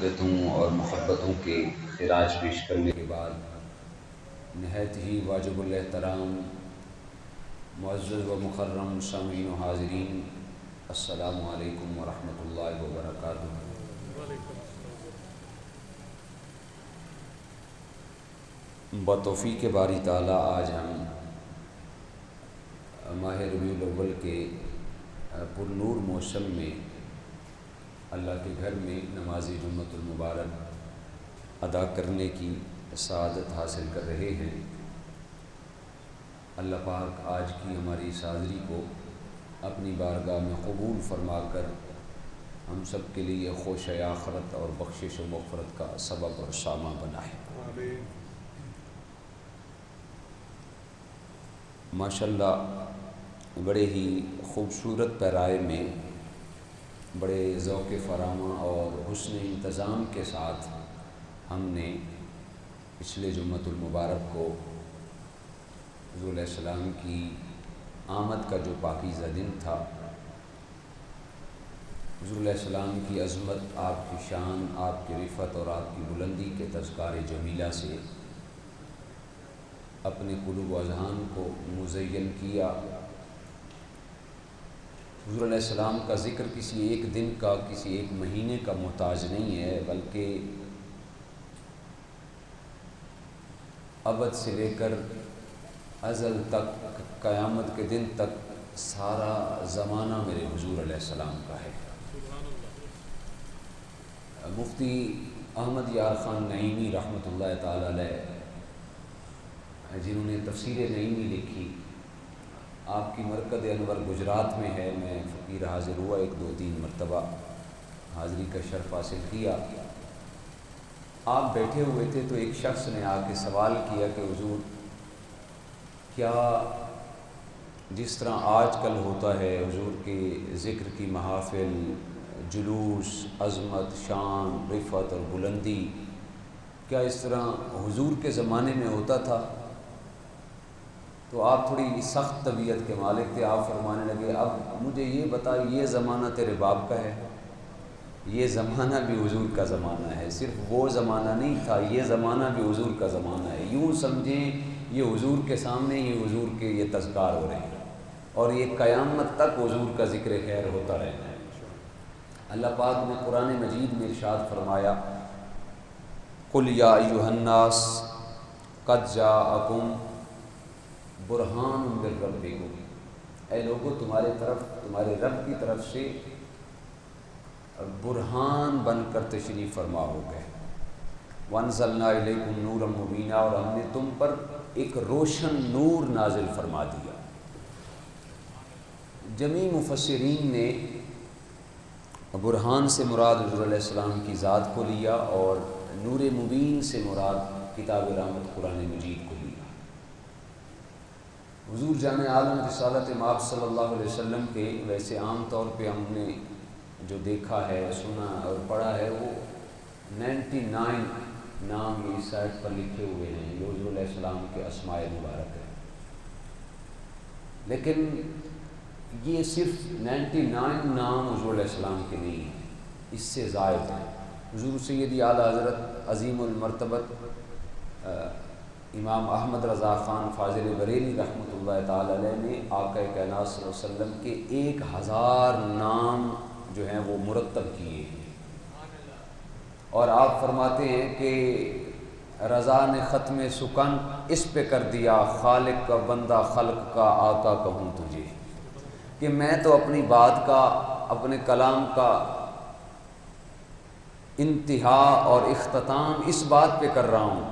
عقیدتوں اور محبتوں کے خراج پیش کرنے کے بعد نہایت ہی واجب الاحترام معزز و مکرم سامعین و حاضرین، السلام علیکم ورحمۃ اللہ وبرکاتہ۔ بتوفیق باری تعالیٰ آج ہم ماہ ربیع الاول کے پرنور موسم میں اللہ کے گھر میں نماز جمعۃ المبارک ادا کرنے کی سعادت حاصل کر رہے ہیں۔ اللہ پاک آج کی ہماری اس حاضری کو اپنی بارگاہ میں قبول فرما کر ہم سب کے لیے خوش آخرت اور بخشش و مغفرت کا سبب اور سامہ بنائے۔ ماشاءاللہ بڑے ہی خوبصورت پیرائے میں بڑے ذوق فراواں اور حسن انتظام کے ساتھ ہم نے پچھلے جمعۃ المبارک کو حضور علیہ السلام کی آمد کا جو پاکیزہ دن تھا، حضور علیہ السلام کی عظمت، آپ کی شان، آپ کی رفعت اور آپ کی بلندی کے تذکار جمیلہ سے اپنے قلوب و اذہان کو مزین کیا۔ حضور علیہ السلام کا ذکر کسی ایک دن کا، کسی ایک مہینے کا محتاج نہیں ہے، بلکہ ابد سے لے کر ازل تک، قیامت کے دن تک سارا زمانہ میرے حضور علیہ السلام کا ہے۔ مفتی احمد یار خان نعیمی رحمۃ اللہ تعالی علیہ، جنہوں نے تفسیر نعیمی لکھی، آپ کی مرکز انور گجرات میں ہے۔ میں فقیر حاضر ہوا، 1-2-3 مرتبہ حاضری کا شرف حاصل کیا۔ آپ بیٹھے ہوئے تھے تو ایک شخص نے آ کے سوال کیا کہ حضور، کیا جس طرح آج کل ہوتا ہے حضور کے ذکر کی محافل، جلوس، عظمت، شان، رفعت اور بلندی، کیا اس طرح حضور کے زمانے میں ہوتا تھا؟ تو آپ تھوڑی سخت طبیعت کے مالک تھے۔ آپ فرمانے لگے، اب مجھے یہ بتا، یہ زمانہ تیرے باپ کا ہے؟ یہ زمانہ بھی حضور کا زمانہ ہے، صرف وہ زمانہ نہیں تھا، یہ زمانہ بھی حضور کا زمانہ ہے۔ یوں سمجھیں یہ حضور کے سامنے ہی حضور کے یہ تذکار ہو رہے ہیں، اور یہ قیامت تک حضور کا ذکر خیر ہوتا رہنا ہے۔ اللہ پاک نے قرآن مجید میں ارشاد فرمایا، قُلْ يَا أَيُّهَا النَّاسُ قَدْ جَاءَكُمْ برہان من ربکم، اے لوگو تمہارے طرف، تمہارے رب کی طرف سے برہان بن کر تشریف فرما ہو گئے۔ وَأَنزَلْنَا إِلَيْكُمْ نُورًا مُبِينًا، اور ہم نے تم پر ایک روشن نور نازل فرما دیا۔ جمیع مفسرین نے برہان سے مراد حضور علیہ السلام کی ذات کو لیا، اور نور مبین سے مراد کتاب رحمت قرآن مجید کو لیا۔ حضور جامع عالم رسالت مآب صلی اللہ علیہ وسلم کے ویسے عام طور پہ ہم نے جو دیکھا ہے، سنا اور پڑھا ہے، وہ 99 نام اس سائٹ پر لکھے ہوئے ہیں جو حضور علیہ السلام کے اسماء مبارک ہیں، لیکن یہ صرف 99 نام حضور علیہ السلام کے نہیں ہیں، اس سے زائد ہیں۔ حضور سیدی اعلیٰ حضرت عظیم المرتبت امام احمد رضا خان فاضل بریلی رحمۃ اللہ تعالی علیہ نے آقا کائنات صلی اللہ علیہ وسلم کے 1000 نام جو ہیں وہ مرتب کیے ہیں، اور آپ فرماتے ہیں کہ رضا نے ختم سکن اس پہ کر دیا، خالق کا بندہ خلق کا آقا کہوں تجھے، کہ میں تو اپنی بات کا، اپنے کلام کا انتہا اور اختتام اس بات پہ کر رہا ہوں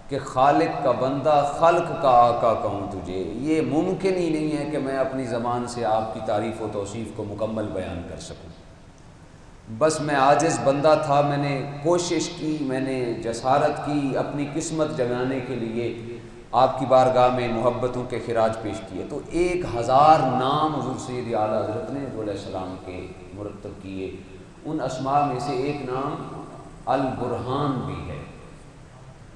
کہ خالق کا بندہ خلق کا آقا کہوں تجھے۔ یہ ممکن ہی نہیں ہے کہ میں اپنی زبان سے آپ کی تعریف و توصیف کو مکمل بیان کر سکوں۔ بس میں عاجز بندہ تھا، میں نے کوشش کی، میں نے جسارت کی اپنی قسمت جگانے کے لیے آپ کی بارگاہ میں محبتوں کے خراج پیش کیے۔ تو 1000 نام حضور سید اعلیٰ حضرت نے علیہ السلام کے مرتب کیے۔ ان اسماء میں سے ایک نام البرہان بھی ہے،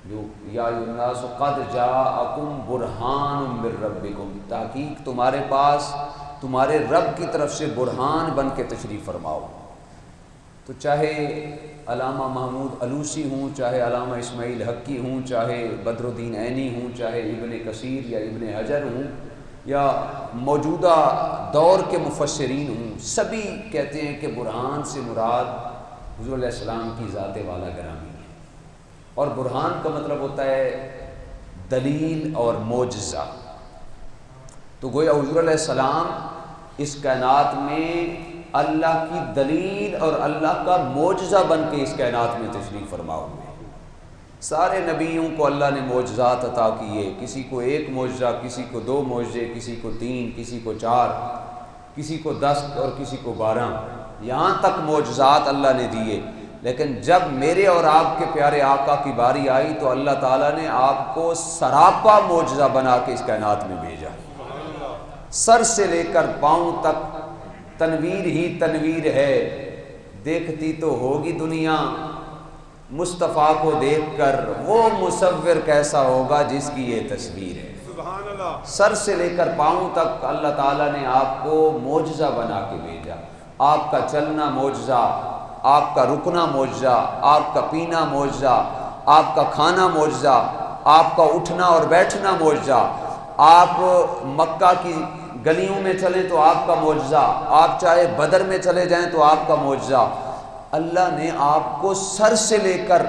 جو یا ایھا الناس قد جاءکم برہان من ربکم، تحقیق تمہارے پاس تمہارے رب کی طرف سے برہان بن کے تشریف فرماؤ۔ تو چاہے علامہ محمود علوسی ہوں، چاہے علامہ اسماعیل حقی ہوں، چاہے بدر الدین عینی ہوں، چاہے ابن کثیر یا ابن حجر ہوں، یا موجودہ دور کے مفسرین ہوں، سبھی کہتے ہیں کہ برہان سے مراد حضور علیہ السلام کی ذات والا گرامی ہے۔ اور برہان کا مطلب ہوتا ہے دلیل اور معجزہ۔ تو گویا حضور علیہ السلام اس کائنات میں اللہ کی دلیل اور اللہ کا معجزہ بن کے اس کائنات میں تشریف فرما ہوئے ہیں۔ سارے نبیوں کو اللہ نے معجزات عطا کیے، کسی کو ایک معجزہ، کسی کو 2 معجزے، کسی کو 3، کسی کو 4، کسی کو 10 اور کسی کو 12، یہاں تک معجزات اللہ نے دیے۔ لیکن جب میرے اور آپ کے پیارے آقا کی باری آئی تو اللہ تعالیٰ نے آپ کو سراپا معجزہ بنا کے اس کائنات میں بھیجا۔ سر سے لے کر پاؤں تک تنویر ہی تنویر ہے، دیکھتی تو ہوگی دنیا مصطفیٰ کو دیکھ کر، وہ مصور کیسا ہوگا جس کی یہ تصویر ہے۔ سبحان اللہ۔ سر سے لے کر پاؤں تک اللہ تعالیٰ نے آپ کو معجزہ بنا کے بھیجا۔ آپ کا چلنا معجزہ، آپ کا رکنا معجزہ، آپ کا پینا معجزہ، آپ کا کھانا معجزہ، آپ کا اٹھنا اور بیٹھنا معجزہ، آپ مکہ کی گلیوں میں چلیں تو آپ کا معجزہ، آپ چاہے بدر میں چلے جائیں تو آپ کا معجزہ۔ اللہ نے آپ کو سر سے لے کر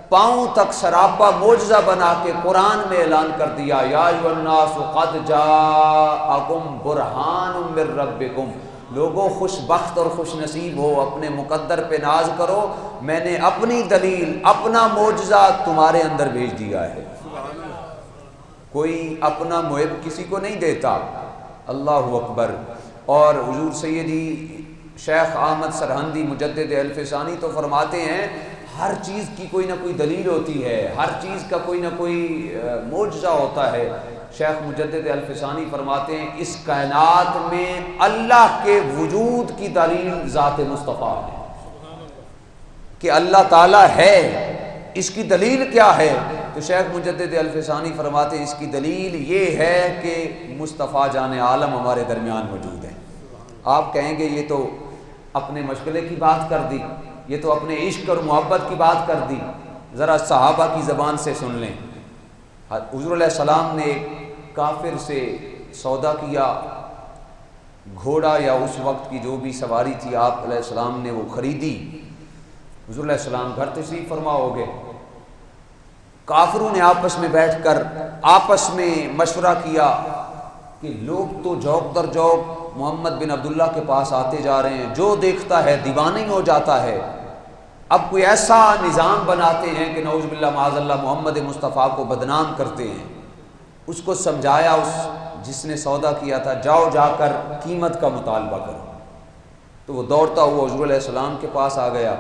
پاؤں تک سراپا معجزہ بنا کے قرآن میں اعلان کر دیا، یا ایھا الناس قد جاءکم برہان من ربکم، لوگوں خوش بخت اور خوش نصیب ہو، اپنے مقدر پہ ناز کرو، میں نے اپنی دلیل، اپنا معجزہ تمہارے اندر بھیج دیا ہے۔ کوئی اپنا محب کسی کو نہیں دیتا۔ اللہ اکبر۔ اور حضور سیدی شیخ احمد سرہندی مجدد الف ثانی تو فرماتے ہیں ہر چیز کی کوئی نہ کوئی دلیل ہوتی ہے، ہر چیز کا کوئی نہ کوئی معجزہ ہوتا ہے۔ شیخ مجدد الف ثانی فرماتے ہیں اس کائنات میں اللہ کے وجود کی دلیل ذات مصطفیٰ ہے، کہ اللہ تعالیٰ ہے، اس کی دلیل کیا ہے؟ تو شیخ مجدد الف ثانی فرماتے ہیں اس کی دلیل یہ ہے کہ مصطفیٰ جان عالم ہمارے درمیان موجود ہے۔ آپ کہیں گے یہ تو اپنے مشغلے کی بات کر دی، یہ تو اپنے عشق اور محبت کی بات کر دی، ذرا صحابہ کی زبان سے سن لیں۔ حضور علیہ السلام نے ایک کافر سے سودا کیا، گھوڑا یا اس وقت کی جو بھی سواری تھی آپ علیہ السلام نے وہ خریدی۔ حضور علیہ السلام گھر تشریف فرما ہو گئے، کافروں نے آپس میں بیٹھ کر آپس میں مشورہ کیا کہ لوگ تو جوق در جوق محمد بن عبداللہ کے پاس آتے جا رہے ہیں، جو دیکھتا ہے دیوانہ ہو جاتا ہے، اب کوئی ایسا نظام بناتے ہیں کہ نعوذ باللہ معاذ اللہ محمد مصطفیٰ کو بدنام کرتے ہیں۔ اس کو سمجھایا اس جس نے سودا کیا تھا، جاؤ جا کر قیمت کا مطالبہ کرو۔ تو وہ دوڑتا ہوا حضور علیہ السلام کے پاس آ گیا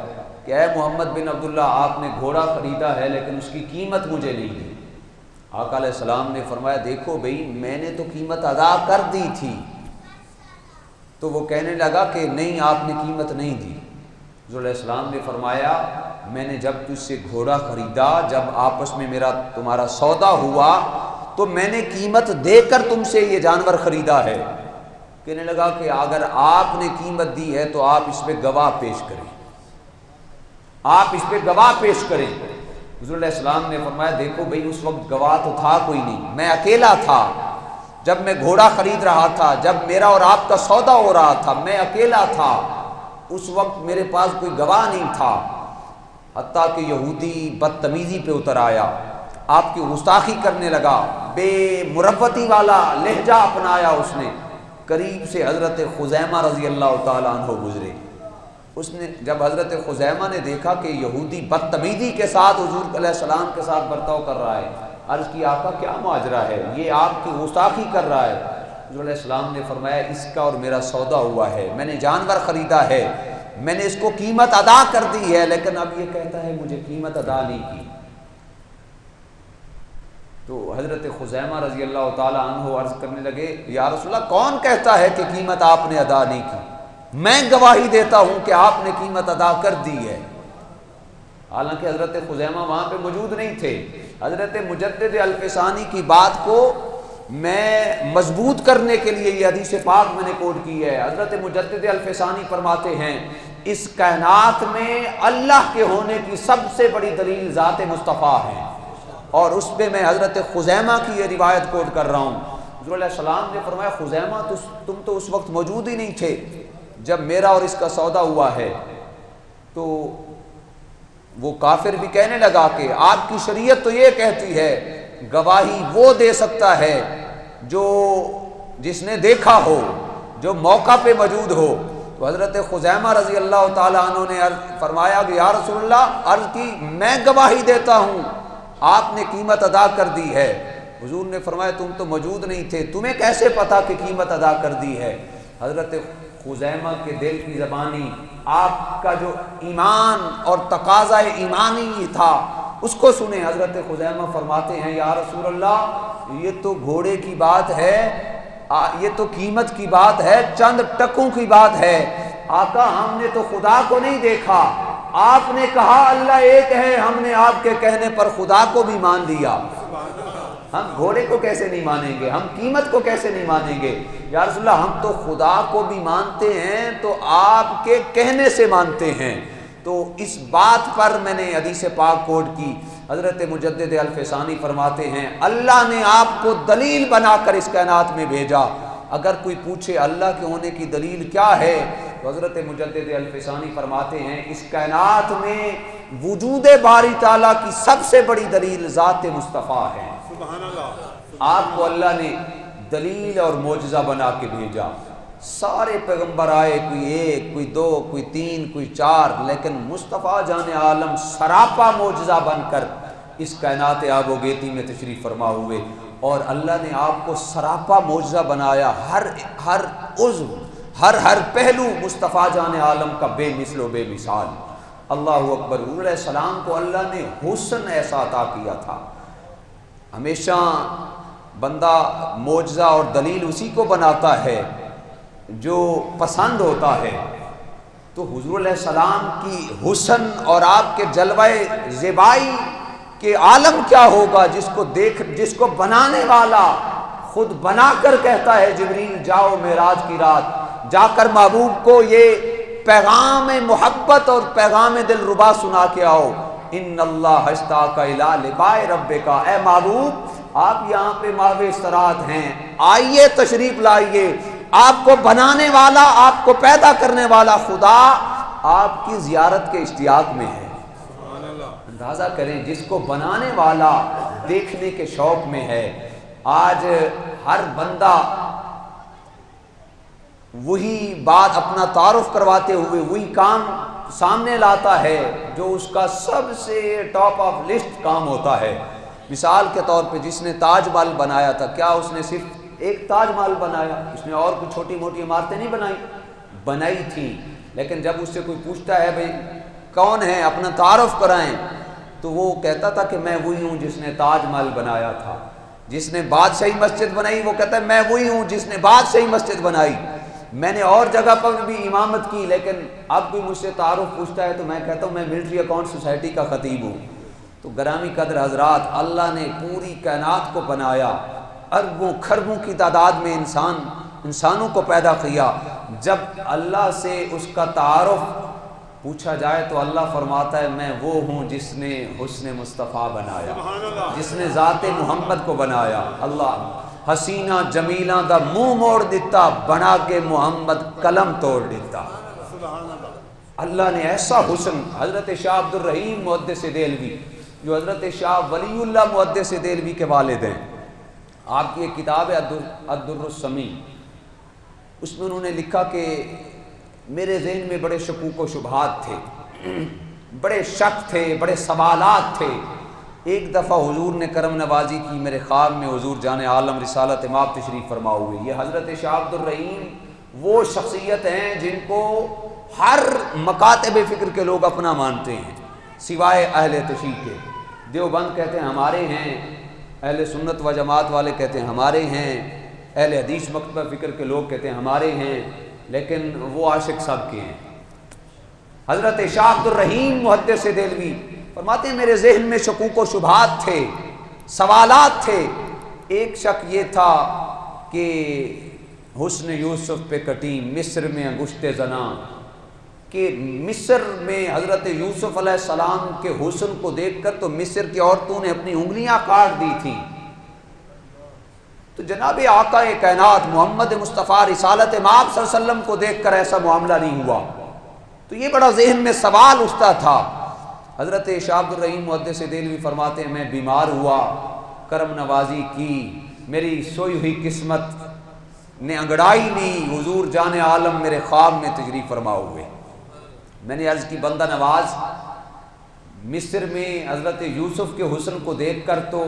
کہ اے محمد بن عبداللہ، آپ نے گھوڑا خریدا ہے لیکن اس کی قیمت مجھے نہیں دی۔ آقا علیہ السلام نے فرمایا دیکھو بھئی میں نے تو قیمت ادا کر دی تھی۔ تو وہ کہنے لگا کہ نہیں، آپ نے قیمت نہیں دی۔ حضور علیہ السلام نے فرمایا میں نے جب تجھ سے گھوڑا خریدا، جب آپس میں میرا تمہارا سودا ہوا تو میں نے قیمت دے کر تم سے یہ جانور خریدا ہے۔ کہنے لگا کہ اگر آپ نے قیمت دی ہے تو آپ اس پہ گواہ پیش کریں، آپ اس پہ گواہ پیش کریں۔ حضور علیہ السلام نے فرمایا دیکھو بھئی اس وقت گواہ تو تھا کوئی نہیں، میں اکیلا تھا، جب میں گھوڑا خرید رہا تھا، جب میرا اور آپ کا سودا ہو رہا تھا، میں اکیلا تھا، اس وقت میرے پاس کوئی گواہ نہیں تھا۔ حتیٰ کہ یہودی بدتمیزی پہ اتر آیا، آپ کی گستاخی کرنے لگا، بے مروتی والا لہجہ اپنایا اس نے۔ قریب سے حضرت خزیمہ رضی اللہ تعالیٰ عنہ گزرے، اس نے جب حضرت خزیمہ نے دیکھا کہ یہودی بدتمیزی کے ساتھ حضور علیہ السلام کے ساتھ برتاؤ کر رہا ہے، عرض کی آقا کیا ماجرا ہے، یہ آپ کی گستاخی کر رہا ہے۔ حضور علیہ السلام نے فرمایا اس کا اور میرا سودا ہوا ہے، میں نے جانور خریدا ہے، میں نے اس کو قیمت ادا کر دی ہے، لیکن اب یہ کہتا ہے مجھے قیمت ادا نہیں کی۔ تو حضرت خزیمہ رضی اللہ تعالی عنہ عرض کرنے لگے یا رسول اللہ کون کہتا ہے کہ قیمت آپ نے ادا نہیں کی؟ میں گواہی دیتا ہوں کہ آپ نے قیمت ادا کر دی ہے۔ حالانکہ حضرت خزیمہ وہاں پہ موجود نہیں تھے۔ حضرت مجدد الف ثانی کی بات کو میں مضبوط کرنے کے لیے یہ حدیث پاک میں نے کوٹ کی ہے۔ حضرت مجدد الف ثانی فرماتے ہیں اس کائنات میں اللہ کے ہونے کی سب سے بڑی دلیل ذات مصطفیٰ ہے، اور اس پہ میں حضرت خزیمہ کی یہ روایت کوٹ کر رہا ہوں۔ حضور علیہ السلام نے فرمایا خزیمہ تم تو اس وقت موجود ہی نہیں تھے جب میرا اور اس کا سودا ہوا ہے۔ تو وہ کافر بھی کہنے لگا کہ آپ کی شریعت تو یہ کہتی ہے گواہی وہ دے سکتا ہے جو جس نے دیکھا ہو، جو موقع پہ موجود ہو۔ تو حضرت خزیمہ رضی اللہ تعالیٰ عنہ نے فرمایا کہ یا رسول اللہ، عرض کی میں گواہی دیتا ہوں، آپ نے قیمت ادا کر دی ہے۔ حضور نے فرمایا تم تو موجود نہیں تھے، تمہیں کیسے پتا کہ قیمت ادا کر دی ہے؟ حضرت خزیمہ کے دل کی زبانی، آپ کا جو ایمان اور تقاضا ایمانی تھا اس کو سنے۔ حضرت خزیمہ فرماتے ہیں یا رسول اللہ، یہ تو گھوڑے کی بات ہے، یہ تو قیمت کی بات ہے، چند ٹکوں کی بات ہے۔ آقا ہم نے تو خدا کو نہیں دیکھا، آپ نے کہا اللہ ایک ہے، ہم نے آپ کے کہنے پر خدا کو بھی مان لیا۔ ہم گھوڑے کو کیسے نہیں مانیں گے، ہم قیمت کو کیسے نہیں مانیں گے؟ یا رسول اللہ ہم تو خدا کو بھی مانتے ہیں تو آپ کے کہنے سے مانتے ہیں۔ تو اس بات پر میں نے حدیث پاک کوٹ کی۔ حضرت مجدد الفسانی فرماتے ہیں اللہ نے آپ کو دلیل بنا کر اس کائنات میں بھیجا۔ اگر کوئی پوچھے اللہ کے ہونے کی دلیل کیا ہے تو حضرت مجدد الفسانی فرماتے ہیں اس کائنات میں وجود باری تعالیٰ کی سب سے بڑی دلیل ذات مصطفیٰ ہے۔ آپ کو اللہ نے دلیل اور معجزہ بنا کے بھیجا۔ سارے پیغمبر آئے، کوئی ایک، کوئی دو، کوئی تین، کوئی چار، لیکن مصطفیٰ جان عالم سراپا معجزہ بن کر اس کائنات آب و گیتی میں تشریف فرما ہوئے، اور اللہ نے آپ کو سراپا معجزہ بنایا۔ ہر عضو، ہر پہلو مصطفیٰ جان عالم کا بے مثل و بے مثال۔ اللہ اکبر۔ حضور علیہ السلام کو اللہ نے حسن ایسا عطا کیا تھا۔ ہمیشہ بندہ معجزہ اور دلیل اسی کو بناتا ہے جو پسند ہوتا ہے۔ تو حضور علیہ السلام کی حسن اور آپ کے جلوہ زیبائی کے عالم کیا ہوگا جس کو بنانے والا خود بنا کر کہتا ہے جبریل جاؤ معراج کی رات، جا کر محبوب کو یہ پیغام محبت اور پیغام دل ربا سنا کے آؤ۔ ان اللہ اشتاق الی لقاء ربک، اے محبوب آپ یہاں پہ ماہ استراحت ہیں، آئیے تشریف لائیے۔ آپ کو بنانے والا، آپ کو پیدا کرنے والا خدا آپ کی زیارت کے اشتیاق میں ہے۔ اندازہ کریں جس کو بنانے والا دیکھنے کے شوق میں ہے۔ آج ہر بندہ وہی بات اپنا تعارف کرواتے ہوئے وہی کام سامنے لاتا ہے جو اس کا سب سے ٹاپ آف لسٹ کام ہوتا ہے۔ مثال کے طور پہ جس نے تاج محل بنایا تھا، کیا اس نے صرف ایک تاج محل بنایا؟ اس نے اور کوئی چھوٹی موٹی عمارتیں نہیں بنائی تھیں، لیکن جب اس سے کوئی پوچھتا ہے بھئی کون ہے، اپنا تعارف کرائیں، تو وہ کہتا تھا کہ میں وہی ہوں جس نے تاج محل بنایا تھا۔ جس نے بادشاہی مسجد بنائی وہ کہتا ہے میں وہی ہوں جس نے بادشاہی مسجد بنائی۔ میں نے اور جگہ پر بھی امامت کی، لیکن اب کوئی مجھ سے تعارف پوچھتا ہے تو میں کہتا ہوں میں ملٹری اکاؤنٹ سوسائٹی کا خطیب ہوں۔ تو گرامی قدر حضرات، اللہ نے پوری کائنات کو بنایا، اربوں کھربوں کی تعداد میں انسانوں کو پیدا کیا۔ جب اللہ سے اس کا تعارف پوچھا جائے تو اللہ فرماتا ہے میں وہ ہوں جس نے حسن مصطفیٰ بنایا، جس نے ذات محمد کو بنایا۔ اللہ حسینہ جمیلہ دا منہ موڑ دیتا، بنا کے محمد قلم توڑ دیتا۔ اللہ نے ایسا حسن۔ حضرت شاہ عبد الرحیم محدث دہلوی جو حضرت شاہ ولی اللہ محدث دہلوی کے والد ہیں، آپ کی ایک کتاب ہے الدر السمی، اس میں انہوں نے لکھا کہ میرے ذہن میں بڑے شکوک و شبہات تھے، بڑے شک تھے، بڑے سوالات تھے۔ ایک دفعہ حضور نے کرم نوازی کی، میرے خواب میں حضور جان عالم رسالت مآب تشریف فرما ہوئے۔ یہ حضرت شاہ عبد الرحیم وہ شخصیت ہیں جن کو ہر مکاتب فکر کے لوگ اپنا مانتے ہیں سوائے اہل تشیع کے۔ دیوبند کہتے ہیں ہمارے ہیں، اہل سنت و جماعت والے کہتے ہیں ہمارے ہیں، اہل حدیث مکتبہ فکر کے لوگ کہتے ہیں ہمارے ہیں، لیکن وہ عاشق سب کے ہیں۔ حضرت شاہ عبد الرحیم محدث دہلوی فرماتے ہیں میرے ذہن میں شکوک و شبہات تھے، سوالات تھے۔ ایک شک یہ تھا کہ حسن یوسف پہ کٹی مصر میں انگشت زناں، کہ مصر میں حضرت یوسف علیہ السلام کے حسن کو دیکھ کر تو مصر کی عورتوں نے اپنی انگلیاں کاٹ دی تھی، تو جناب آقا کائنات محمد مصطفیٰ رسالت مآب صلی اللہ علیہ وسلم کو دیکھ کر ایسا معاملہ نہیں ہوا؟ تو یہ بڑا ذہن میں سوال اٹھتا تھا۔ حضرت شاہ عبد الرحیم محدث دہلوی فرماتے ہیں میں بیمار ہوا، کرم نوازی کی، میری سوئی ہوئی قسمت نے انگڑائی لی، حضور جان عالم میرے خواب میں تشریف فرما ہوئے۔ میں نے عرض کی بندہ نواز، مصر میں حضرت یوسف کے حسن کو دیکھ کر تو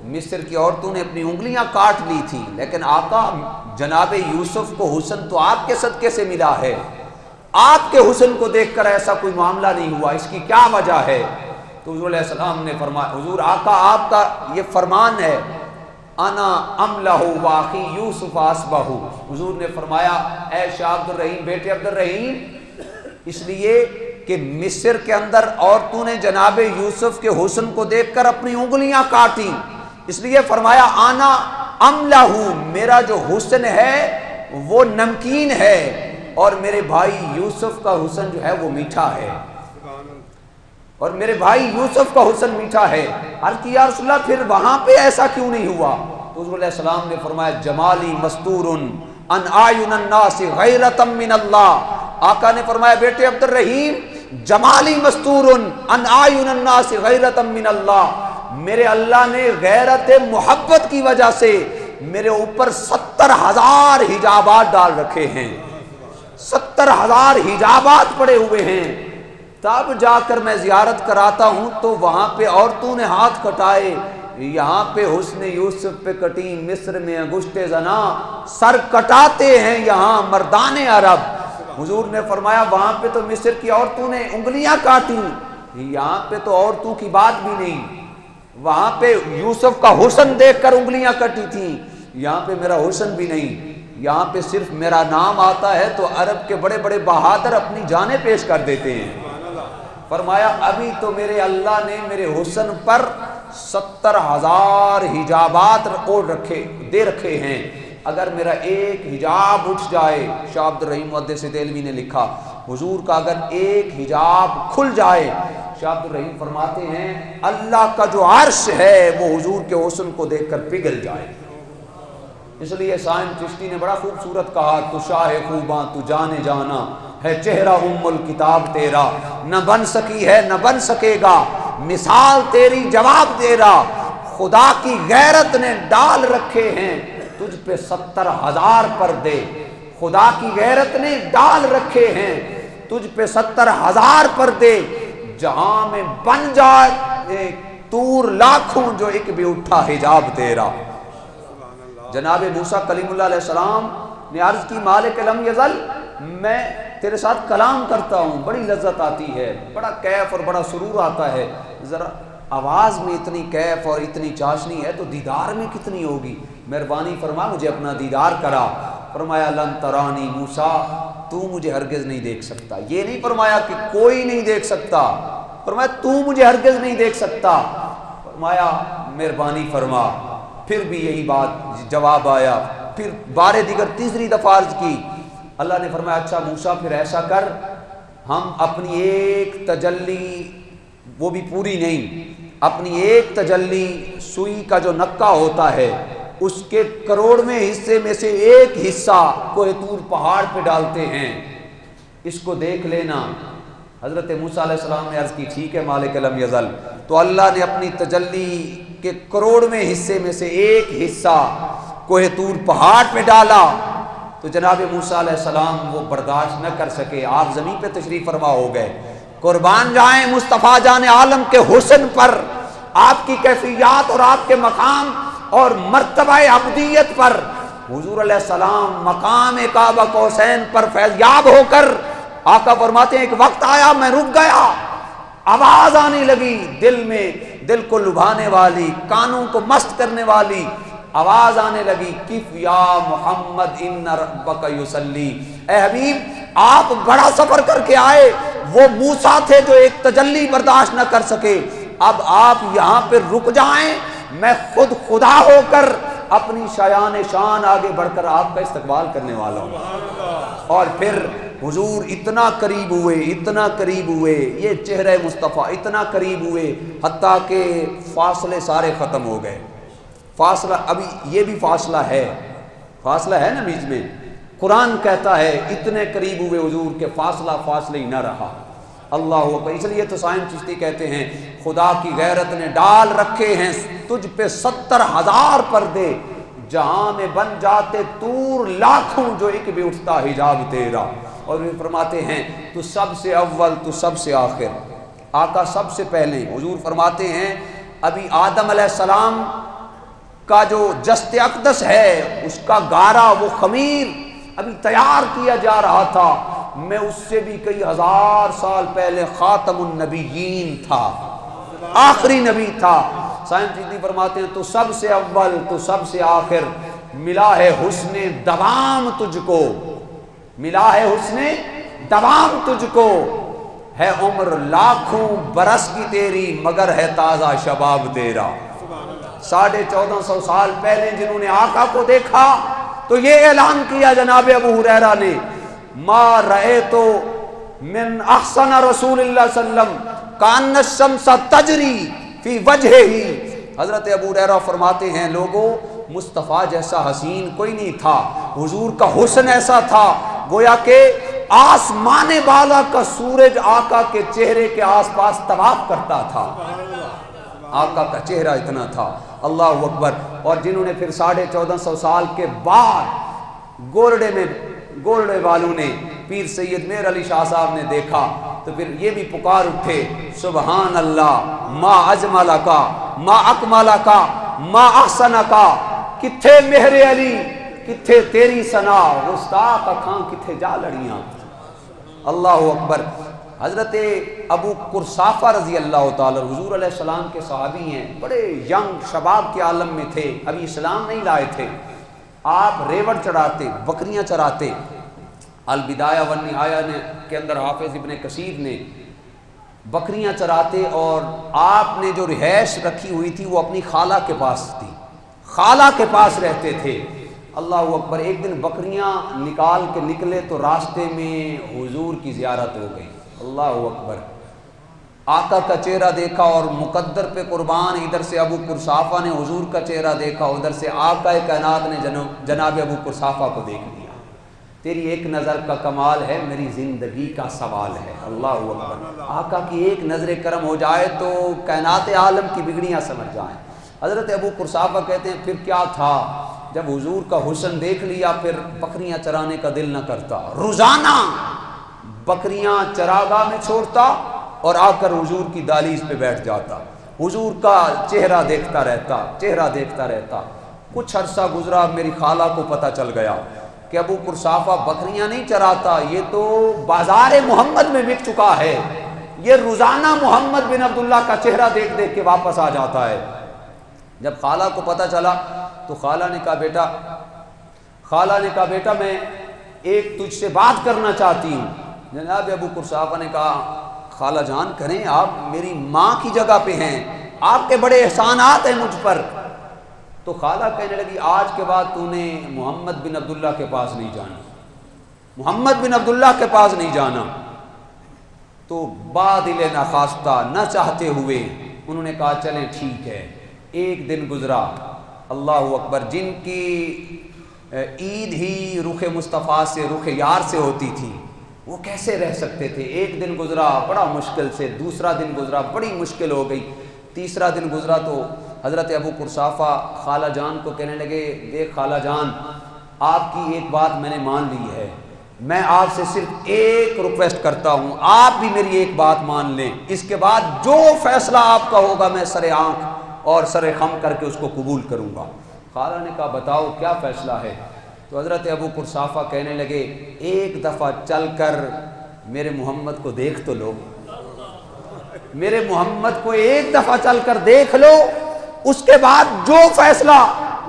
مصر کی عورتوں نے اپنی انگلیاں کاٹ لی تھی، لیکن آقا جناب یوسف کو حسن تو آپ کے صدقے سے ملا ہے، آپ کے حسن کو دیکھ کر ایسا کوئی معاملہ نہیں ہوا، اس کی کیا وجہ ہے؟ تو حضور علیہ السلام نے فرمایا، حضور آقا آپ کا یہ فرمان ہے، انا املہ واخی یوسف اسبہ، حضور نے فرمایا اے شاہ عبد الرحیم بیٹے عبد الرحیم، اس لیے کہ مصر کے اندر عورتوں نے جناب یوسف کے حسن کو دیکھ کر اپنی انگلیاں کاٹی، اس لیے فرمایا آنا املہ، میرا جو حسن ہے وہ نمکین ہے اور میرے بھائی یوسف کا حسن جو ہے وہ میٹھا ہے، اور میرے بھائی یوسف کا حسن میٹھا ہے۔ عرض کی یا رسول اللہ پھر وہاں پہ ایسا کیوں نہیں ہوا؟ تو حضور علیہ السلام نے فرمایا جمالی مستور ان اعین الناس غیرۃ من اللہ، آقا نے فرمایا بیٹے عبد الرحیم جمالی مستور ان اعین الناس غیرۃ من اللہ، میرے اللہ نے غیرت محبت کی وجہ سے میرے اوپر 70,000 حجابات ڈال رکھے ہیں، 70,000 حجابات پڑے ہوئے ہیں، تب جا کر میں زیارت کراتا ہوں تو وہاں پہ عورتوں نے ہاتھ کٹائے، یہاں پہ حسن یوسف پہ کٹی مصر میں انگشت زنا، سر کٹاتے ہیں یہاں مردان عرب۔ حضور نے فرمایا وہاں پہ تو مصر کی عورتوں نے انگلیاں کاٹی، یہاں پہ تو عورتوں کی بات بھی نہیں، وہاں پہ یوسف کا حسن دیکھ کر انگلیاں کٹی تھیں، یہاں پہ میرا حسن بھی نہیں، یہاں پہ صرف میرا نام آتا ہے تو عرب کے بڑے بڑے بہادر اپنی جانیں پیش کر دیتے ہیں۔ فرمایا ابھی تو میرے اللہ نے میرے حسن پر 70,000 حجابات دے رکھے ہیں، اگر میرا ایک حجاب اٹھ جائے، شاہ عبد الرحیم محدث دہلوی نے لکھا حضور کا اگر ایک حجاب کھل جائے، شاہ عبد الرحیم فرماتے ہیں اللہ کا جو عرش ہے وہ حضور کے حسن کو دیکھ کر پگھل جائے۔ اس لیے سائن چشتی نے بڑا خوبصورت کہا تو شاہ خوباں تو جانے جانا ہے چہرہ ام الکتاب تیرا، نہ بن سکی ہے نہ بن سکے گا مثال تیری جواب دے رہا، خدا کی غیرت نے ڈال رکھے ہیں تجھ پہ 70,000 پردے، خدا کی غیرت نے ڈال رکھے ہیں تجھ پہ 70,000 پردے، جہاں میں بن جائے طور لاکھوں جو ایک بھی اٹھا حجاب تیرا۔ جناب موسیٰ کلیم اللہ علیہ السلام نے عرض کی مالک لم یزل، میں تیرے ساتھ کلام کرتا ہوں بڑی لذت آتی ہے، بڑا کیف اور بڑا سرور آتا ہے، ذرا آواز میں اتنی کیف اور اتنی چاشنی ہے تو دیدار میں کتنی ہوگی، مہربانی فرما مجھے اپنا دیدار کرا۔ فرمایا لن ترانی موسیٰ، تو مجھے ہرگز نہیں دیکھ سکتا، یہ نہیں فرمایا کہ کوئی نہیں دیکھ سکتا، فرمایا تو مجھے ہرگز نہیں دیکھ سکتا۔ فرمایا مہربانی فرما، پھر بھی یہی بات جواب آیا، پھر بار دیگر تیسری دفعہ عرض کی، اللہ نے فرمایا اچھا موسیٰ پھر ایسا کر، ہم اپنی ایک تجلی، وہ بھی پوری نہیں، اپنی ایک تجلی سوئی کا جو نکا ہوتا ہے اس کے کروڑویں حصے میں سے ایک حصہ کوہ طور پہاڑ پہ ڈالتے ہیں، اس کو دیکھ لینا۔ حضرت موسیٰ علیہ السلام نے عرض کی ٹھیک ہے مالک لم یزل، تو اللہ نے اپنی تجلی کے کروڑویں حصے میں سے ایک حصہ کوہ طور پہاڑ پہ ڈالا، تو جناب موسیٰ علیہ السلام وہ برداشت نہ کر سکے، آپ زمین پہ تشریف فرما ہو گئے۔ قربان جائیں مصطفیٰ جان عالم کے حسن پر، آپ کی کیفیات اور آپ کے مقام اور مرتبہ عبدیت پر، حضور علیہ السلام مقام قاب قوسین پر فیض یاب ہو کر آقا فرماتے ہیں ایک وقت آیا میں رک گیا، آواز آنے لگی دل میں، دل کو لبھانے والی، کانوں کو مست کرنے والی آواز آنے لگی، کف یا محمد ان ربک یصلی، اے حبیب آپ بڑا سفر کر کے آئے، وہ موسیٰ تھے جو ایک تجلی برداشت نہ کر سکے، اب آپ یہاں پہ رک جائیں، میں خود خدا ہو کر اپنی شایان شان آگے بڑھ کر آپ کا استقبال کرنے والا ہوں۔ اور پھر حضور اتنا قریب ہوئے، اتنا قریب ہوئے، یہ چہرہ مصطفیٰ اتنا قریب ہوئے حتیٰ کہ فاصلے سارے ختم ہو گئے. فاصلہ ابھی یہ بھی فاصلہ ہے نا بیچ میں. قرآن کہتا ہے اتنے قریب ہوئے حضور کہ فاصلہ ہی نہ رہا. اللہ اکبر. اس لیے تو سائن چشتی کہتے ہیں خدا کی غیرت نے ڈال رکھے ہیں تجھ پہ 70,000 پردے، جہاں میں بن جاتے طور لاکھوں جو ایک بھی اٹھتا حجاب تیرا. اور وہ فرماتے ہیں تو سب سے اول، تو سب سے آخر، آقا سب سے پہلے. حضور فرماتے ہیں ابھی آدم علیہ السلام کا جو جسد اقدس ہے اس کا گارا، وہ خمیر ابھی تیار کیا جا رہا تھا، میں اس سے بھی کئی ہزار سال پہلے خاتم النبیین تھا، آخری نبی تھا. سائن چشتی فرماتے ہیں تو سب سے اول، تو سب سے آخر، ملا ہے حسن دوام تجھ کو، ملا ہے حسن دوام تجھ کو، ہے عمر لاکھوں برس کی تیری مگر ہے تازہ شباب تیرا. 1450 سال پہلے جنہوں نے آقا کو دیکھا تو یہ اعلان کیا جناب ابو ہریرہ نے، ما رأیتو من احسن رسول اللہ صلی اللہ علیہ وسلم کان الشمس تجری فی وجہہ. حضرت ابو ہریرہ فرماتے ہیں لوگوں مصطفیٰ جیسا حسین کوئی نہیں تھا، حضور کا حسن ایسا تھا گویا کہ آسمان بالا کا سورج آقا کے چہرے کے آس پاس طواف کرتا تھا. آقا کا چہرہ اتنا تھا. اللہ اکبر. اور جنہوں نے پھر 1450 سال کے بعد گولڑے والوں نے پیر سید میر علی شاہ صاحب نے دیکھا تو پھر یہ بھی پکار اٹھے سبحان اللہ ما اجمل کا ما اکمل کا ما احسن کا. کتھے مہر علی کتھے تیری ثنا، گستاخ اکھاں کتھے جا لڑیاں. اللہ اکبر. حضرت ابو قرصافہ رضی اللہ تعالی حضور علیہ السلام کے صحابی ہیں، بڑے ینگ شباب کے عالم میں تھے، ابھی اسلام نہیں لائے تھے. آپ ریوڑ چڑھاتے، بکریاں چراتے. البدایہ والنہایہ کے اندر حافظ ابن کثیر نے بکریاں چراتے اور آپ نے جو رہائش رکھی ہوئی تھی وہ اپنی خالہ کے پاس تھی، خالہ کے پاس رہتے تھے. اللہ اکبر. ایک دن بکریاں نکال کے نکلے تو راستے میں حضور کی زیارت ہو گئی. اللہ اکبر. آقا کا چہرہ دیکھا اور مقدر پہ قربان ادھر سے ابو قرصافہ نے حضور کا چہرہ دیکھا، ادھر سے آقا کائنات نے جناب ابو قرصافہ کو دیکھ لیا. تیری ایک نظر کا کمال ہے، میری زندگی کا سوال ہے. اللہ اکبر. آقا کی ایک نظر کرم ہو جائے تو کائنات عالم کی بگڑیاں سمجھ جائیں. حضرت ابو قرصافہ کہتے ہیں پھر کیا تھا، جب حضور کا حسن دیکھ لیا پھر بکریاں چرانے کا دل نہ کرتا. روزانہ بکریاں چراگاہ میں چھوڑتا اور آ کر حضور کی دہلیز پہ بیٹھ جاتا، حضور کا چہرہ دیکھتا رہتا. کچھ عرصہ گزرا، میری خالہ کو پتہ چل گیا کہ ابو قرصافہ بکریاں نہیں چراتا، یہ تو بازار محمد میں بک چکا ہے، یہ روزانہ محمد بن عبداللہ کا چہرہ دیکھ دیکھ کے واپس آ جاتا ہے. جب خالہ کو پتہ چلا تو خالہ نے کہا بیٹا میں ایک تجھ سے بات کرنا چاہتی ہوں. جناب ابو قرصافہ نے کہا خالہ جان کریں، آپ میری ماں کی جگہ پہ ہیں، آپ کے بڑے احسانات ہیں مجھ پر. تو خالہ کہنے لگی آج کے بعد تو نے محمد بن عبداللہ کے پاس نہیں جانا، محمد بن عبداللہ کے پاس نہیں جانا. تو بادل ناخواستہ نہ چاہتے ہوئے انہوں نے کہا چلیں ٹھیک ہے. ایک دن گزرا. اللہ اکبر. جن کی عید ہی رخ مصطفیٰ سے رخ یار سے ہوتی تھی وہ کیسے رہ سکتے تھے. ایک دن گزرا بڑا مشکل سے، دوسرا دن گزرا بڑی مشکل ہو گئی، تیسرا دن گزرا تو حضرت ابو قرصافہ خالہ جان کو کہنے لگے دیکھ خالہ جان، آپ کی ایک بات میں نے مان لی ہے، میں آپ سے صرف ایک ریکویسٹ کرتا ہوں، آپ بھی میری ایک بات مان لیں، اس کے بعد جو فیصلہ آپ کا ہوگا میں سر آنکھ اور سر خم کر کے اس کو قبول کروں گا. خالہ نے کہا بتاؤ کیا فیصلہ ہے. تو حضرت ابو قرصافہ کہنے لگے ایک دفعہ چل کر میرے محمد کو دیکھ تو لو، میرے محمد کو ایک دفعہ چل کر دیکھ لو، اس کے بعد جو فیصلہ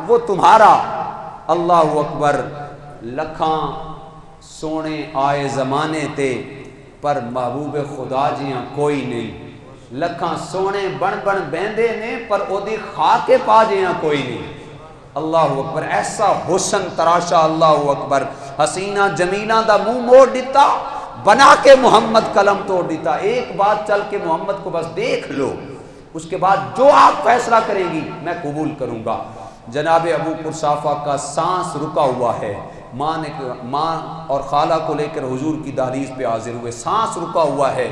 وہ تمہارا. اللہ اکبر. لکھاں سونے آئے زمانے تے پر محبوب خدا جیاں کوئی نہیں، لکھاں سونے بن بن بیندے نے پر او دی خاکے پا جیاں کوئی نہیں. اللہ اکبر، ایسا حسن تراشا، اللہ اکبر، حسینہ جمیلہ دا منہ موڑ دیتا، بنا کے محمد قلم توڑ دیتا۔ ایک بات چل کے محمد کو بس دیکھ لو، اس کے بعد جو آپ فیصلہ کریں گی میں قبول کروں گا۔ جناب ابو قرصافہ کا سانس رکا ہوا ہے، ماں اور خالہ کو لے کر حضور کی دہلیز پہ حاضر ہوئے، سانس رکا ہوا ہے۔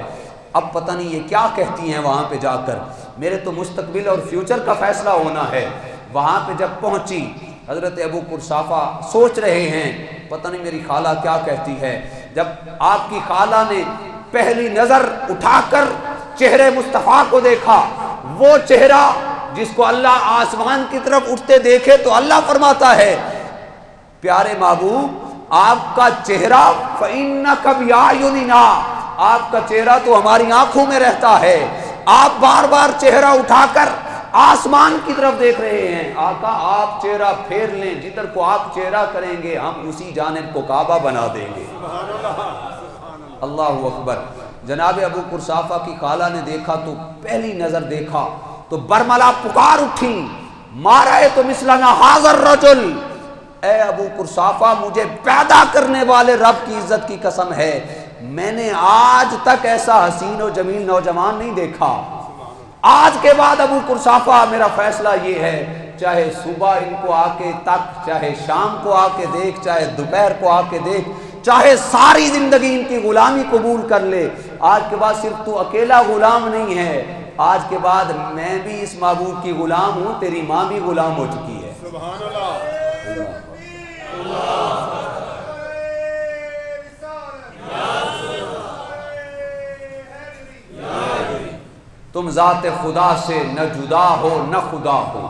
اب پتہ نہیں یہ کیا کہتی ہیں وہاں پہ جا کر، میرے تو مستقبل اور فیوچر کا فیصلہ ہونا ہے۔ وہاں پہ جب پہنچی حضرت ابو قرصافہ سوچ رہے ہیں پتہ نہیں میری خالہ کیا کہتی ہے۔ جب آپ کی خالہ نے پہلی نظر اٹھا کر چہرے مصطفیٰ کو دیکھا، وہ چہرہ جس کو اللہ آسمان کی طرف اٹھتے دیکھے تو اللہ فرماتا ہے پیارے محبوب آپ کا چہرہ فَإِنَّكَ بِأَعْيُنِنَا، آپ کا چہرہ تو ہماری آنکھوں میں رہتا ہے، آپ بار بار چہرہ اٹھا کر آسمان کی طرف دیکھ رہے ہیں۔ آقا آپ چہرہ پھیر لیں، جدھر کو آپ چہرہ کریں گے ہم اسی جانب کو کعبہ بنا دیں گے۔ اللہ اکبر۔ جناب ابو قرصافہ کی خالہ نے دیکھا تو پہلی نظر دیکھا تو برملا پکار اٹھی، مارا ہے تو مثلنا حاضر رجل، اے ابو قرصافہ مجھے پیدا کرنے والے رب کی عزت کی قسم ہے میں نے آج تک ایسا حسین و جمیل نوجوان نہیں دیکھا۔ آج کے بعد ابو قرصافہ میرا فیصلہ یہ ہے، چاہے صبح ان کو آ کے تک، چاہے شام کو آ کے دیکھ، چاہے دوپہر کو آ کے دیکھ، چاہے ساری زندگی ان کی غلامی قبول کر لے، آج کے بعد صرف تو اکیلا غلام نہیں ہے، آج کے بعد میں بھی اس معبود کی غلام ہوں، تیری ماں بھی غلام ہو چکی ہے۔ سبحان اللہ۔ تم ذات خدا سے نہ جدا ہو نہ خدا ہو،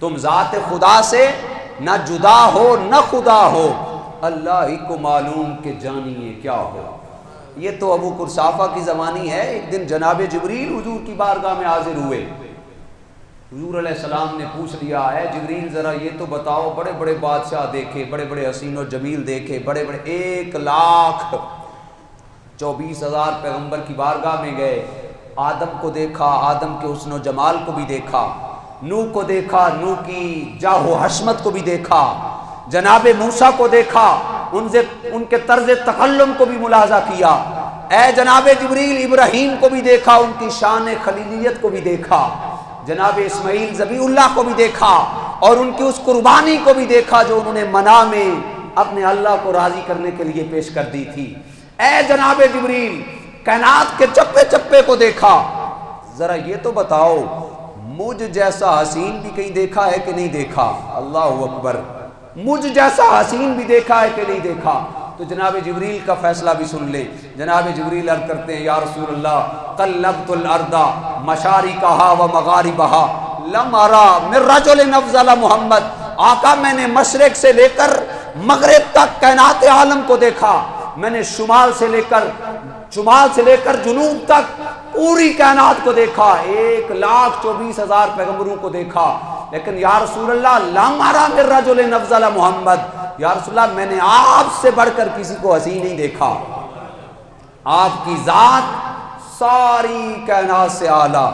تم ذات خدا سے نہ جدا ہو نہ خدا ہو، اللہ ہی کو معلوم کہ جانیے کیا ہو۔ یہ تو ابو قرصافہ کی زبانی ہے۔ ایک دن جناب جبریل حضور کی بارگاہ میں حاضر ہوئے، حضور علیہ السلام نے پوچھ لیا ہے جبریل ذرا یہ تو بتاؤ، بڑے بڑے بادشاہ دیکھے، بڑے بڑے حسین و جمیل دیکھے، بڑے بڑے 1,24,000 پیغمبر کی بارگاہ میں گئے، آدم کو دیکھا، آدم کے حسن و جمال کو بھی دیکھا، نوح کو دیکھا، نوح کی جاہ و حشمت کو بھی دیکھا، جناب موسیٰ کو دیکھا، ان کے طرز تکلم کو بھی ملاحظہ کیا، اے جناب جبریل ابراہیم کو بھی دیکھا، ان کی شان خلیلیت کو بھی دیکھا، جناب اسماعیل ذبیح اللہ کو بھی دیکھا، اور ان کی اس قربانی کو بھی دیکھا جو انہوں نے منام میں اپنے اللہ کو راضی کرنے کے لیے پیش کر دی تھی۔ اے جناب جبریل کائنات کے چپے چپے کو دیکھا، ذرا یہ تو بتاؤ مجھ جیسا حسین بھی کہیں دیکھا ہے کہ نہیں دیکھا؟ اللہ اکبر، مجھ جیسا حسین بھی دیکھا ہے کہ نہیں دیکھا؟ تو جناب جبریل کا فیصلہ بھی سن لیں۔ جناب جبریل عرض کرتے ہیں یا رسول اللہ قلبت الارض مشارقہا و مغاربہا لم ارا من رجل افضل محمد، آقا میں نے مشرق سے لے کر مغرب تک کائنات عالم کو دیکھا، میں نے شمال سے لے کر جنوب تک پوری کائنات کو دیکھا، 1,24,000 پیغمبروں کو دیکھا، لیکن یا رسول اللہ لم ارا من رجل افضل محمد، یا رسول اللہ میں نے آپ سے بڑھ کر کسی کو حسین نہیں دیکھا، آپ کی ذات ساری کائنات سے اعلیٰ،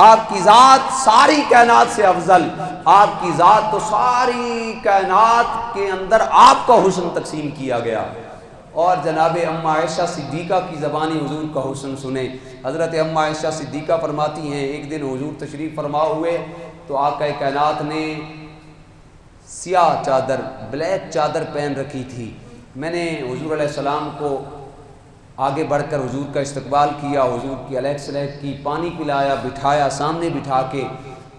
آپ کی ذات ساری کائنات سے افضل، آپ کی ذات تو ساری کائنات کے اندر آپ کا حسن تقسیم کیا گیا۔ اور جناب ام عائشہ صدیقہ کی زبانی حضور کا حسن سنیں۔ حضرت ام عائشہ صدیقہ فرماتی ہیں ایک دن حضور تشریف فرما ہوئے تو آقا کائنات نے سیاہ چادر، بلیک چادر پہن رکھی تھی، میں نے حضور علیہ السلام کو آگے بڑھ کر حضور کا استقبال کیا، حضور کی علیہ السلام کی پانی پلایا، بٹھایا، سامنے بٹھا کے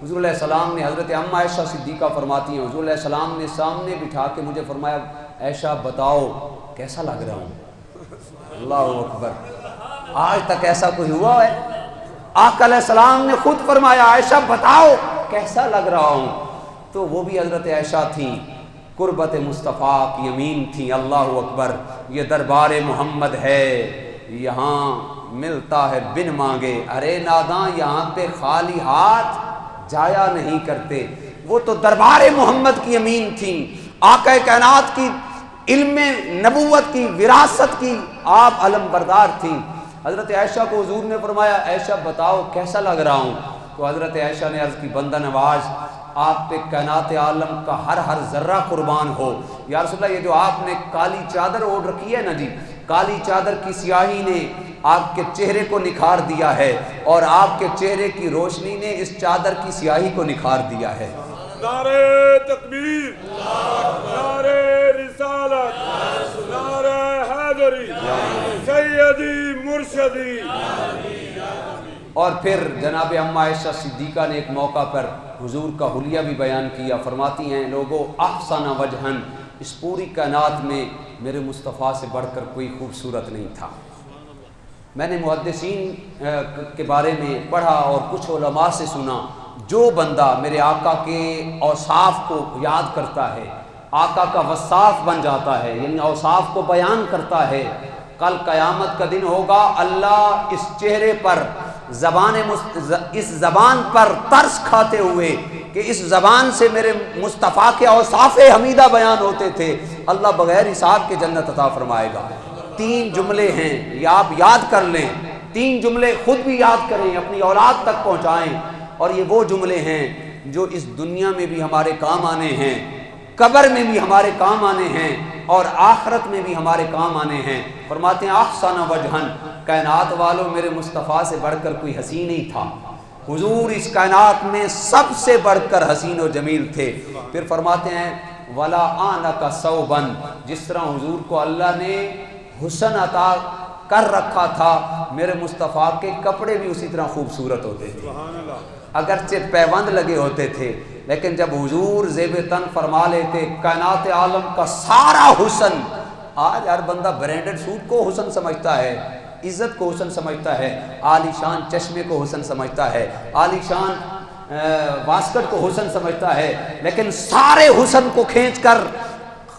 حضور علیہ السلام نے، حضرت ام عائشہ صدیقہ فرماتی ہیں حضور علیہ السلام نے سامنے بٹھا کے مجھے فرمایا عائشہ بتاؤ کیسا لگ رہا ہوں؟ اللہ اکبر، آج تک ایسا کوئی ہوا ہے؟ آقا علیہ السلام نے خود فرمایا عائشہ بتاؤ کیسا لگ رہا ہوں؟ تو وہ بھی حضرت عائشہ تھیں، قربت مصطفیٰ کی امین تھیں۔ اللہ اکبر، یہ دربار محمد ہے، یہاں ملتا ہے بن مانگے، ارے ناداں یہاں پہ خالی ہاتھ جایا نہیں کرتے۔ وہ تو دربار محمد کی امین تھیں، آقا کائنات کی علم نبوت کی، وراثت کی آپ علم بردار تھیں۔ حضرت عائشہ کو حضور نے فرمایا عائشہ بتاؤ کیسا لگ رہا ہوں؟ تو حضرت عائشہ نے عرض کی بندہ نواز آپ پہ کائنات عالم کا ہر ذرہ قربان ہو۔ یا رسول اللہ، یہ جو آپ نے کالی چادر اوڑھ رکھی ہے نا جی، کالی چادر کی سیاہی نے آپ کے چہرے کو نکھار دیا ہے، اور آپ کے چہرے کی روشنی نے اس چادر کی سیاہی کو نکھار دیا ہے۔ نعرہ تکبیر، نعرہ رسالت، نعرہ حیدری، سیدی مرشدی۔ اور پھر جناب اماں عائشہ صدیقہ نے ایک موقع پر حضور کا حلیہ بھی بیان کیا، فرماتی ہیں لوگوں احسن وجہن، اس پوری کائنات میں میرے مصطفیٰ سے بڑھ کر کوئی خوبصورت نہیں تھا۔ میں نے محدثین کے بارے میں پڑھا اور کچھ علماء سے سنا، جو بندہ میرے آقا کے اوصاف کو یاد کرتا ہے، آقا کا وصاف بن جاتا ہے، یعنی اوصاف کو بیان کرتا ہے، کل قیامت کا دن ہوگا، اللہ اس چہرے پر اس زبان پر ترس کھاتے ہوئے کہ اس زبان سے میرے مصطفیٰ کے اوصاف حمیدہ بیان ہوتے تھے، اللہ بغیر حساب کے جنت عطا فرمائے گا۔ 3 جملے ہیں، یہ آپ یاد کر لیں، 3 جملے خود بھی یاد کریں، اپنی اولاد تک پہنچائیں، اور یہ وہ جملے ہیں جو اس دنیا میں بھی ہمارے کام آنے ہیں، قبر میں بھی ہمارے کام آنے ہیں، اور آخرت میں بھی ہمارے کام آنے ہیں۔ فرماتے ہیں احسن وجہن، کائنات والوں میرے مصطفیٰ سے بڑھ کر کوئی حسین نہیں تھا، حضور اس کائنات میں سب سے بڑھ کر حسین و جمیل تھے۔ پھر فرماتے ہیں ولا آنک ثوبن، جس طرح حضور کو اللہ نے حسن عطا کر رکھا تھا، میرے مصطفیٰ کے کپڑے بھی اسی طرح خوبصورت ہوتے تھے، اگرچہ پیوند لگے ہوتے تھے، لیکن جب حضور زیب تن فرما لیتے کائنات عالم کا سارا حسن۔ آج ہر بندہ برینڈڈ سوٹ کو حسن سمجھتا ہے، عزت کو حسن سمجھتا ہے، عالی شان چشمے کو حسن سمجھتا ہے، عالی شان واسکٹ کو حسن سمجھتا ہے، لیکن سارے حسن کو کھینچ کر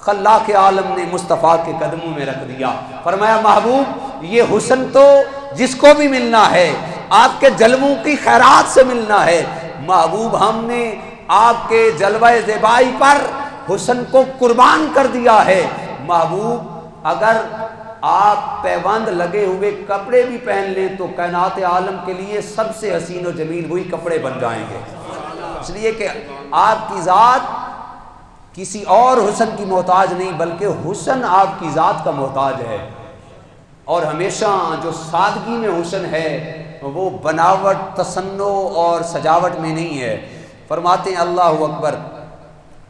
خلاق عالم نے مصطفیٰ کے قدموں میں رکھ دیا۔ فرمایا محبوب یہ حسن تو جس کو بھی ملنا ہے آپ کے جلووں کی خیرات سے ملنا ہے، محبوب ہم نے آپ کے جلوہ زیبائی پر حسن کو قربان کر دیا ہے۔ محبوب اگر آپ پیوند لگے ہوئے کپڑے بھی پہن لیں تو کائنات عالم کے لیے سب سے حسین و جمیل وہی کپڑے بن جائیں گے، اس لیے کہ آپ کی ذات کسی اور حسن کی محتاج نہیں، بلکہ حسن آپ کی ذات کا محتاج ہے۔ اور ہمیشہ جو سادگی میں حسن ہے وہ بناوٹ، تصنع اور سجاوٹ میں نہیں ہے۔ فرماتے ہیں اللہ اکبر،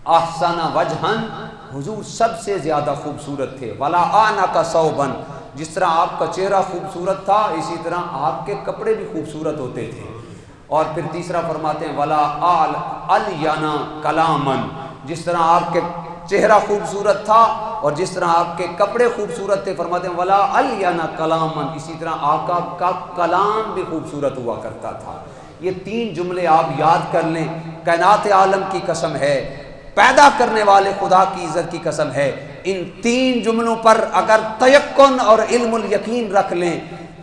احسن وجہن، حضور سب سے زیادہ خوبصورت تھے۔ ولا آنک ثوبن، جس طرح آپ کا چہرہ خوبصورت تھا اسی طرح آپ کے کپڑے بھی خوبصورت ہوتے تھے۔ اور پھر تیسرا فرماتے ہیں ولا الینا کلامن، جس طرح آپ کے چہرہ خوبصورت تھا اور جس طرح آپ کے کپڑے خوبصورت تھے، فرماتے ہیں ولا الینا کلامن، اسی طرح آقا کا کلام بھی خوبصورت ہوا کرتا تھا۔ یہ 3 جملے آپ یاد کر لیں، کائنات عالم کی قسم ہے، پیدا کرنے والے خدا کی عزت کی قسم ہے، ان 3 جملوں پر اگر تیقن اور علم الیقین رکھ لیں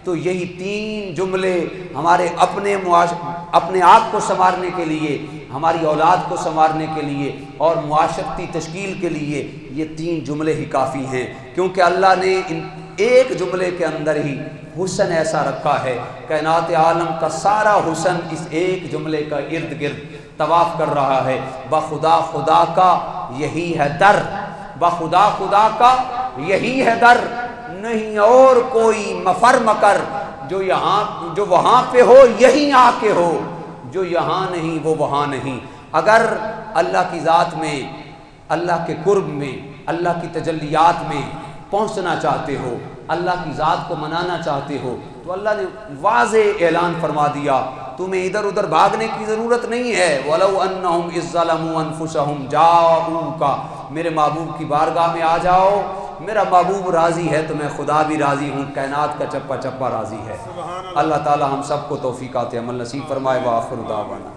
تو یہی 3 جملے ہمارے اپنے آپ کو سنوارنے کے لیے، ہماری اولاد کو سنوارنے کے لیے اور معاشرتی تشکیل کے لیے یہ 3 جملے ہی کافی ہیں، کیونکہ اللہ نے ان ایک جملے کے اندر ہی حسن ایسا رکھا ہے، کائنات عالم کا سارا حسن اس ایک جملے کا ارد گرد طواف کر رہا ہے۔ بخدا خدا کا یہی ہے در، بخدا خدا کا یہی ہے در، نہیں اور کوئی مفر مکر، جو وہاں پہ ہو یہی آ کے ہو، جو یہاں نہیں وہ وہاں نہیں۔ اگر اللہ کی ذات میں، اللہ کے قرب میں، اللہ کی تجلیات میں پہنچنا چاہتے ہو، اللہ کی ذات کو منانا چاہتے ہو تو اللہ نے واضح اعلان فرما دیا، تمہیں ادھر ادھر بھاگنے کی ضرورت نہیں ہے۔ وَلَوْ أَنَّهُمْ إِذْ ظَلَمُوا أَنفُسَهُمْ جَاءُوكَ، میرے محبوب کی بارگاہ میں آ جاؤ، میرا محبوب راضی ہے تو میں خدا بھی راضی ہوں، کائنات کا چپا چپا راضی ہے۔ اللہ تعالی ہم سب کو توفیقات عمل نصیب فرمائے۔ وآخر دعوانا